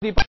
दीपक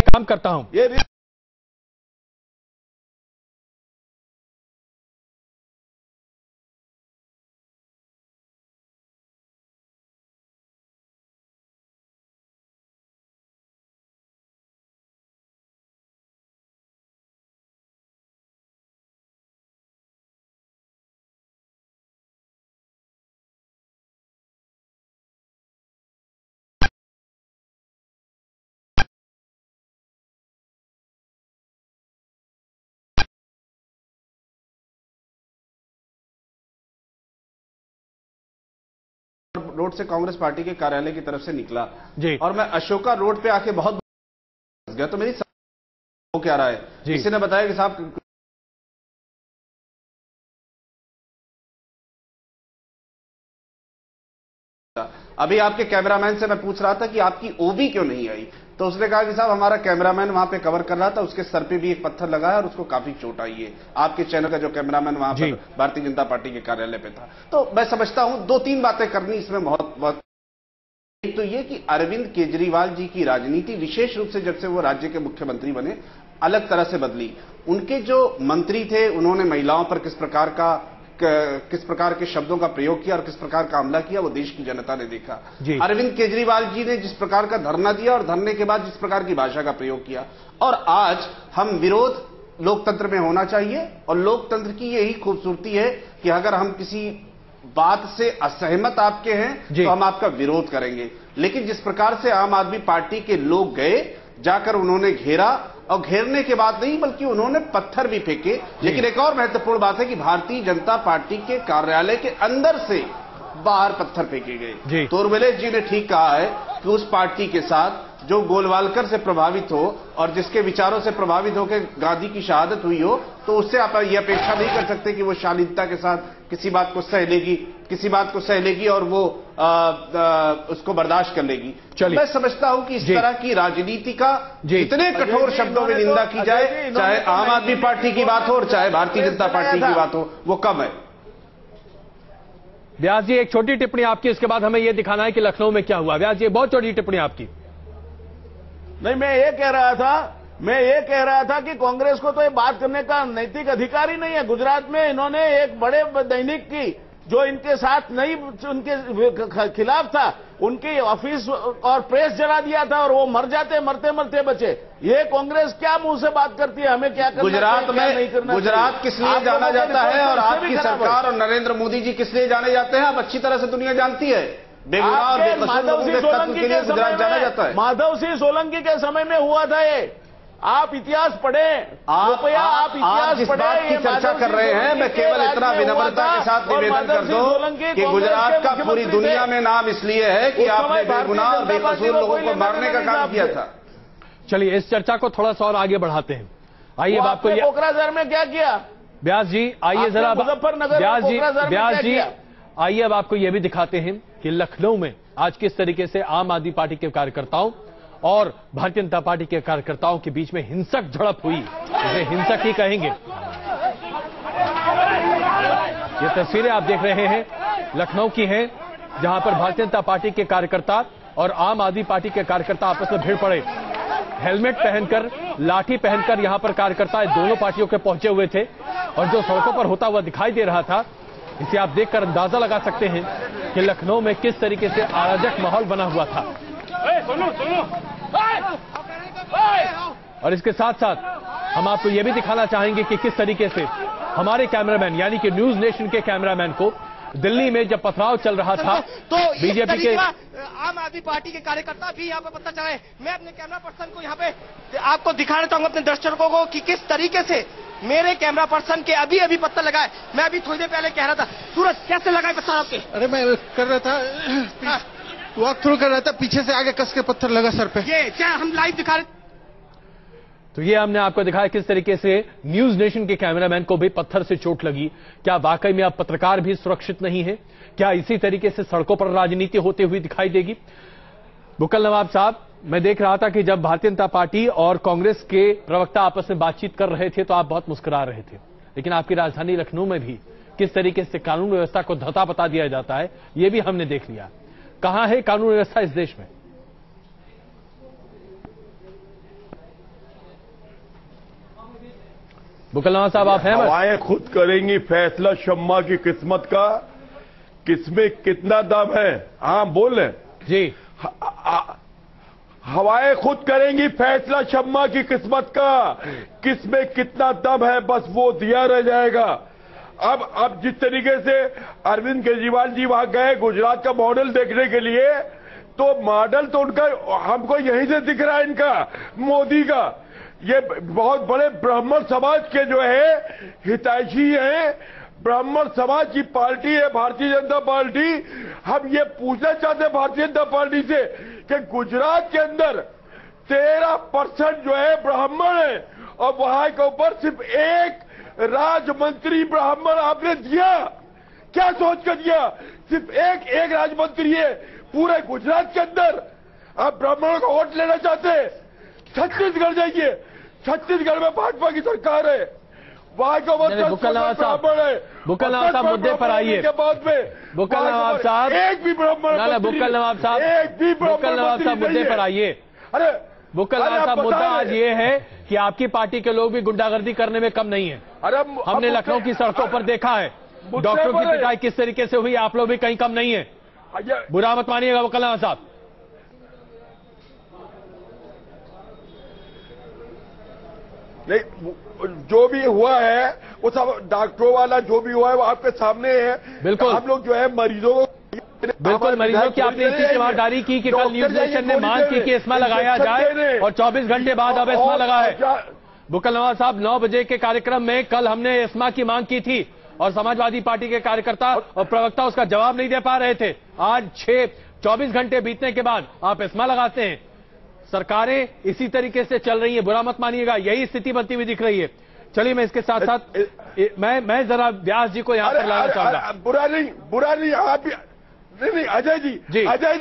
काम करता हूं। ये रोड से कांग्रेस पार्टी के कार्यालय की तरफ से निकला जी। और मैं अशोका रोड पे आके बहुत गया तो मेरी क्या रहा है, किसी ने बताया कि साहब अभी आपके कैमरामैन से मैं पूछ रहा था कि आपकी ओबी क्यों नहीं आई, तो उसने कहा कि साहब हमारा कैमरामैन वहां पे कवर कर रहा था, उसके सर पे भी एक पत्थर लगा है और उसको काफी चोट आई है। आपके चैनल का जो कैमरामैन वहां पर भारतीय जनता पार्टी के कार्यालय पे था। तो मैं समझता हूं दो तीन बातें करनी इसमें बहुत। एक तो ये कि अरविंद केजरीवाल जी की राजनीति विशेष रूप से जब से वो राज्य के मुख्यमंत्री बने अलग तरह से बदली। उनके जो मंत्री थे उन्होंने महिलाओं पर किस प्रकार के शब्दों का प्रयोग किया और किस प्रकार का हमला किया वो देश की जनता ने देखा। अरविंद केजरीवाल जी ने जिस प्रकार का धरना दिया और धरने के बाद जिस प्रकार की भाषा का प्रयोग किया, और आज हम विरोध लोकतंत्र में होना चाहिए और लोकतंत्र की यही खूबसूरती है कि अगर हम किसी बात से असहमत आपके हैं तो हम आपका विरोध करेंगे। लेकिन जिस प्रकार से आम आदमी पार्टी के लोग गए, जाकर उन्होंने घेरा और घेरने के बाद नहीं बल्कि उन्होंने पत्थर भी फेंके। लेकिन एक और महत्वपूर्ण बात है कि भारतीय जनता पार्टी के कार्यालय के अंदर से बाहर पत्थर फेंके गए। तोरवेले जी ने ठीक कहा है कि उस पार्टी के साथ जो गोलवालकर से प्रभावित हो और जिसके विचारों से प्रभावित होकर गांधी की शहादत हुई हो, तो उससे आप ये अपेक्षा नहीं कर सकते कि वो शालीनता के साथ किसी बात को सह लेगी और वो उसको बर्दाश्त कर लेगी। मैं समझता हूं कि इस तरह की राजनीति का जितने कठोर शब्दों में निंदा की जाए, चाहे आम आदमी पार्टी की बात हो और चाहे भारतीय जनता पार्टी की बात हो, वो कम है। व्यास जी एक छोटी टिप्पणी आपकी, इसके बाद हमें यह दिखाना है कि लखनऊ में क्या हुआ। व्यास जी बहुत छोटी टिप्पणी आपकी। नहीं, मैं ये कह रहा था कि कांग्रेस को तो ये बात करने का नैतिक अधिकार ही नहीं है। गुजरात में इन्होंने एक बड़े दैनिक की जो इनके साथ नहीं, उनके खिलाफ था, उनकी ऑफिस और प्रेस जला दिया था और वो मरते मरते बचे। ये कांग्रेस क्या मुंह से बात करती है, हमें क्या करना गुजरात में गुजरात किस लिए जाना जाता है और आपकी सरकार और नरेंद्र मोदी जी किस लिए जाने जाते हैं, आप अच्छी तरह से दुनिया जानती है। माधव सिंह सोलंकी के गुजरात जाना जाता है। माधव सिंह सोलंकी के समय में हुआ था ये। आप इतिहास पढ़ें, आप इतिहास पढ़ें। ये चर्चा कर रहे हैं, मैं केवल इतना विनम्रता के साथ निवेदन कर दूं कि गुजरात का पूरी दुनिया में नाम इसलिए है कि आपने बेगुनाह और बेकसूर लोगों को मारने का काम किया था। चलिए इस चर्चा को थोड़ा सा और आगे बढ़ाते हैं। आइए आपको कोकराझार में क्या किया व्यास जी, आइए जरा मुजफ्फरनगर व्यास जी आइए अब आपको यह भी दिखाते हैं कि लखनऊ में आज किस तरीके से आम आदमी पार्टी के कार्यकर्ताओं और भारतीय जनता पार्टी के कार्यकर्ताओं के बीच में हिंसक झड़प हुई। इसे हिंसक ही कहेंगे। ये तस्वीरें आप देख रहे हैं लखनऊ की हैं, जहां पर भारतीय जनता पार्टी के कार्यकर्ता और आम आदमी पार्टी के कार्यकर्ता आपस में भिड़ पड़े। हेलमेट पहनकर, लाठी पहनकर यहां पर कार्यकर्ता दोनों पार्टियों के पहुंचे हुए थे और जो सड़कों पर होता हुआ दिखाई दे रहा था, इसे आप देखकर अंदाजा लगा सकते हैं कि लखनऊ में किस तरीके से अराजक माहौल बना हुआ था। और इसके साथ साथ हम आपको यह भी दिखाना चाहेंगे कि किस तरीके से हमारे कैमरामैन यानी कि न्यूज नेशन के कैमरामैन को दिल्ली में जब पथराव चल रहा था तो बीजेपी के आम आदमी पार्टी के कार्यकर्ता भी यहाँ पे पता चले। मैं अपने कैमरा पर्सन को यहाँ पे आपको दिखाना चाहूंगा, अपने दर्शकों को, कि किस तरीके से मेरे कैमरा पर्सन के अभी पत्थर लगाए। मैं अभी थोड़ी देर पहले कह रहा था, सूरज कैसे लगाए पत्थर आपके? अरे मैं कर रहा था, वॉक थ्रू कर रहा था, पीछे से आगे कस के पत्थर लगा सर पे। ये क्या हम लाइव दिखा रहे? तो ये हमने आपको दिखाया किस तरीके से न्यूज नेशन के कैमरामैन को भी पत्थर से चोट लगी। क्या वाकई में अब पत्रकार भी सुरक्षित नहीं है? क्या इसी तरीके से सड़कों पर राजनीति होते हुए दिखाई देगी? बुक्कल नवाब साहब, मैं देख रहा था कि जब भारतीय जनता पार्टी और कांग्रेस के प्रवक्ता आपस में बातचीत कर रहे थे तो आप बहुत मुस्कुरा रहे थे, लेकिन आपकी राजधानी लखनऊ में भी किस तरीके से कानून व्यवस्था को धता पता दिया जाता है यह भी हमने देख लिया। कहां है कानून व्यवस्था इस देश में? बुक्कल नवाब साहब, आप हैं? हवाएं खुद करेंगी फैसला शम्मा की किस्मत का, किसमें कितना दम है। हाँ बोल रहे जी। हवाएं खुद करेंगी फैसला शम्मा की किस्मत का, किसमें कितना दम है बस वो दिया रह जाएगा। अब जिस तरीके से अरविंद केजरीवाल जी वहां गए गुजरात का मॉडल देखने के लिए, तो मॉडल तो उनका हमको यहीं से दिख रहा है, इनका मोदी का। ये बहुत बड़े ब्राह्मण समाज के जो है हितैषी हैं, ब्राह्मण समाज की पार्टी है भारतीय जनता पार्टी। हम ये पूछना चाहते हैं भारतीय जनता पार्टी से कि गुजरात के अंदर 13% जो है ब्राह्मण है और वहां के ऊपर सिर्फ एक राज मंत्री ब्राह्मण आपने दिया। क्या सोच कर दिया? सिर्फ एक राज मंत्री है पूरे गुजरात के अंदर। आप ब्राह्मणों का वोट लेना चाहते हैं? छत्तीसगढ़ जाइए, छत्तीसगढ़ में भाजपा की सरकार है, वहां के ऊपर बुक्कल नवाब साहब मुद्दे पर आइए। बुक्कल नवाब साहब, एक भी ब्राह्मण, बुक्कल नवाब साहब, एक भी बुक्कल नवाब साहब मुद्दे पर आइए। अरे बुक्कल नवाब साहब, मुद्दा आज ये है कि आपकी पार्टी के लोग भी गुंडागर्दी करने में कम नहीं है। अरे हमने लखनऊ की सड़कों पर देखा है, डॉक्टरों की पिटाई किस तरीके से हुई, आप लोग भी कहीं कम नहीं है। बुरा मत मानिएगा बुक्कल नवाब साहब। नहीं, जो भी हुआ है वो सब डॉक्टरों वाला जो भी हुआ है वो आपके सामने है। बिल्कुल, हम लोग जो है मरीजों को बिल्कुल मरीजों की आपने इतनी जवाबदारी की कि कल न्यूज नेशन ने मांग की कि एस्मा लगाया जाए और 24 घंटे बाद अब एस्मा लगा है। बुक्कल नवाब साहब, 9 बजे के कार्यक्रम में कल हमने एस्मा की मांग की थी और समाजवादी पार्टी के कार्यकर्ता और प्रवक्ता उसका जवाब नहीं दे पा रहे थे। आज 24 घंटे बीतने के बाद आप एस्मा लगाते हैं। सरकारें इसी तरीके से चल रही है, बुरा मत मानिएगा, यही स्थिति बनती हुई दिख रही है। चलिए मैं इसके साथ साथ मैं जरा व्यास जी को यहां पर लाना चाहूंगा। बुरा नहीं आप नहीं अजय जी, अजय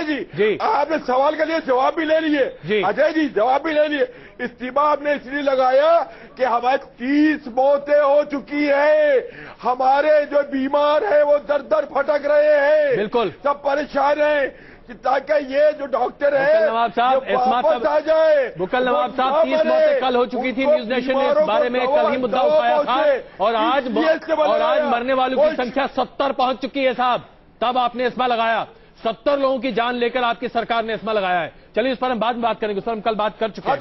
जी, आपने सवाल के लिए जवाब भी ले लिए। अजय जी जवाब भी ले लिए। इस्तीफा आपने इसलिए लगाया कि हमारे 30 मौतें हो चुकी है, हमारे जो बीमार है वो दर फटक रहे हैं, बिल्कुल सब परेशान है, ताकि ये जो डॉक्टर है नवाब साहब वापस आ जाए। बुक्कल नवाब साहब, 30 मौतें कल हो चुकी थी। न्यूज नेशन ने इस बारे में कल ही मुद्दा उठाया था और आज मरने वालों की संख्या 70 पहुंच चुकी है साहब। तब आपने एस्मा लगाया, 70 लोगों की जान लेकर आपकी सरकार ने एस्मा लगाया है। चलिए उस पर हम बाद में बात करेंगे, उस पर हम कल बात कर चुके हैं।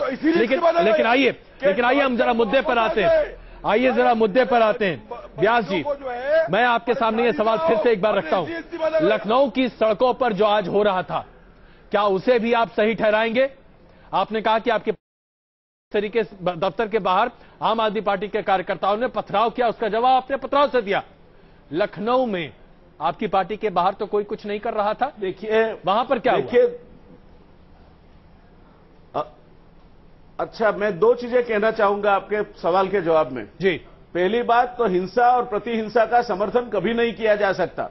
लेकिन आइए हम जरा मुद्दे पर आते हैं। आइए जरा मुद्दे पर आते हैं। व्यास जी, मैं आपके सामने ये सवाल फिर से एक बार रखता हूं। लखनऊ की सड़कों पर जो आज हो रहा था, क्या उसे भी आप सही ठहराएंगे? आपने कहा कि आपके तरीके दफ्तर के बाहर आम आदमी पार्टी के कार्यकर्ताओं ने पथराव किया, उसका जवाब आपने पथराव से दिया। लखनऊ में आपकी पार्टी के बाहर तो कोई कुछ नहीं कर रहा था, देखिए वहां पर क्या देखिए, अच्छा मैं 2 चीजें कहना चाहूंगा आपके सवाल के जवाब में जी। पहली बात तो हिंसा और प्रतिहिंसा का समर्थन कभी नहीं किया जा सकता।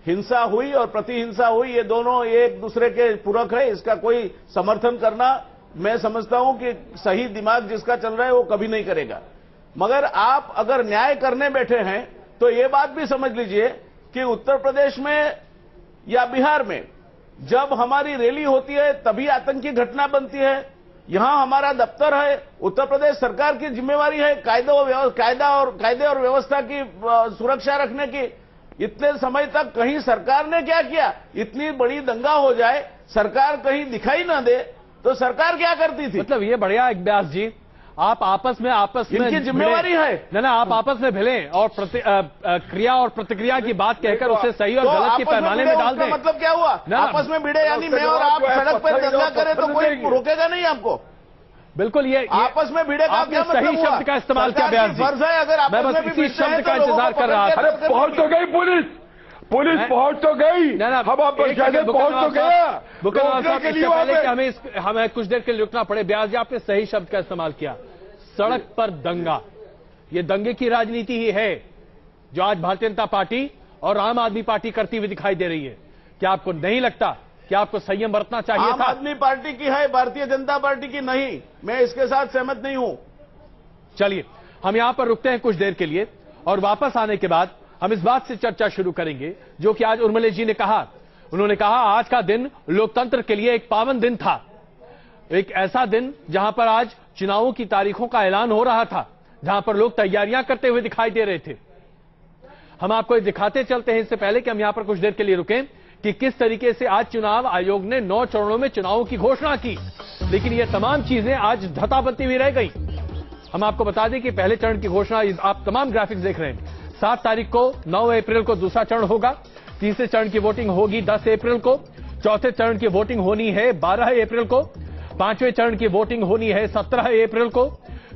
हिंसा हुई और प्रतिहिंसा हुई, ये दोनों एक दूसरे के पूरक है, इसका कोई समर्थन करना मैं समझता हूं कि सही दिमाग जिसका चल रहा है वो कभी नहीं करेगा। मगर आप अगर न्याय करने बैठे हैं तो ये बात भी समझ लीजिए कि उत्तर प्रदेश में या बिहार में जब हमारी रैली होती है तभी आतंकी घटना बनती है। यहां हमारा दफ्तर है, उत्तर प्रदेश सरकार की जिम्मेवारी है कायदे और व्यवस्था की सुरक्षा रखने की। इतने समय तक कहीं सरकार ने क्या किया? इतनी बड़ी दंगा हो जाए, सरकार कहीं दिखाई ना दे तो सरकार क्या करती थी? मतलब ये बढ़िया व्यास जी, आप आपस में इनकी जिम्मेवारी है। ना आप आपस में भिड़ें और क्रिया और प्रतिक्रिया की बात कहकर उसे सही और गलत के पैमाने में डाल दें। मतलब क्या हुआ? आपस में भिड़े यानी मैं और आप सड़क पर दंगा करें तो कोई रोकेगा नहीं आपको? बिल्कुल, ये आपस में भिड़े का क्या मतलब सही शब्द का इस्तेमाल किया बयान जी। फर्ज है अगर मैं बस इसी शब्द का इंतजार कर रहा था। अरे पहुंच तो गई पुलिस पहुंच तो गई। हम आप पहुंच तो गया। इससे पहले कि हमें कुछ देर के लिए रुकना पड़े, ब्यास जी आपने सही शब्द का इस्तेमाल किया, सड़क पर दंगा। ये दंगे की राजनीति ही है जो आज भारतीय जनता पार्टी और आम आदमी पार्टी करती हुई दिखाई दे रही है। क्या आपको नहीं लगता कि आपको संयम बरतना चाहिए था? आम आदमी पार्टी की है, भारतीय जनता पार्टी की नहीं। मैं इसके साथ सहमत नहीं हूं। चलिए हम यहां पर रुकते हैं कुछ देर के लिए और वापस आने के बाद हम इस बात से चर्चा शुरू करेंगे जो कि आज उर्मिला जी ने कहा। उन्होंने कहा आज का दिन लोकतंत्र के लिए एक पावन दिन था, एक ऐसा दिन जहां पर आज चुनावों की तारीखों का ऐलान हो रहा था, जहां पर लोग तैयारियां करते हुए दिखाई दे रहे थे। हम आपको दिखाते चलते हैं इससे पहले कि हम यहां पर कुछ देर के लिए रुकें कि किस तरीके से आज चुनाव आयोग ने 9 चरणों में चुनावों की घोषणा की, लेकिन ये तमाम चीजें आज धता बनती हुई रह गई। हम आपको बता दें कि पहले चरण की घोषणा आप तमाम ग्राफिक्स देख रहे हैं। 7 तारीख को 9 अप्रैल को दूसरा चरण होगा, तीसरे चरण की वोटिंग होगी 10 अप्रैल को, चौथे चरण की वोटिंग होनी है 12 अप्रैल को, पांचवें चरण की वोटिंग होनी है 17 अप्रैल को,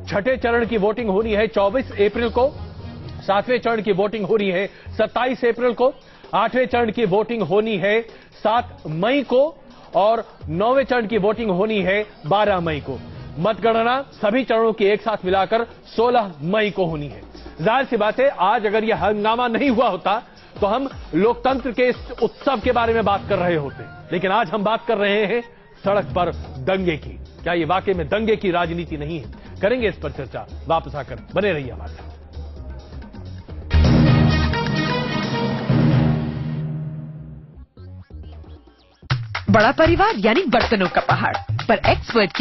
छठे चरण की वोटिंग होनी है 24 अप्रैल को, सातवें चरण की वोटिंग होनी है 27 अप्रैल को, आठवें चरण की वोटिंग होनी है 7 मई को और 9वें चरण की वोटिंग होनी है 12 मई को। मतगणना सभी चरणों की एक साथ मिलाकर 16 मई को होनी है। जाहिर सी बात है आज अगर यह हंगामा नहीं हुआ होता तो हम लोकतंत्र के इस उत्सव के बारे में बात कर रहे होते, लेकिन आज हम बात कर रहे हैं सड़क पर दंगे की। क्या ये वाकई में दंगे की राजनीति नहीं है? करेंगे इस पर चर्चा वापस आकर, बने रहिए हमारे साथ। बड़ा परिवार यानी बर्तनों का पहाड़, पर एक्सपर्ट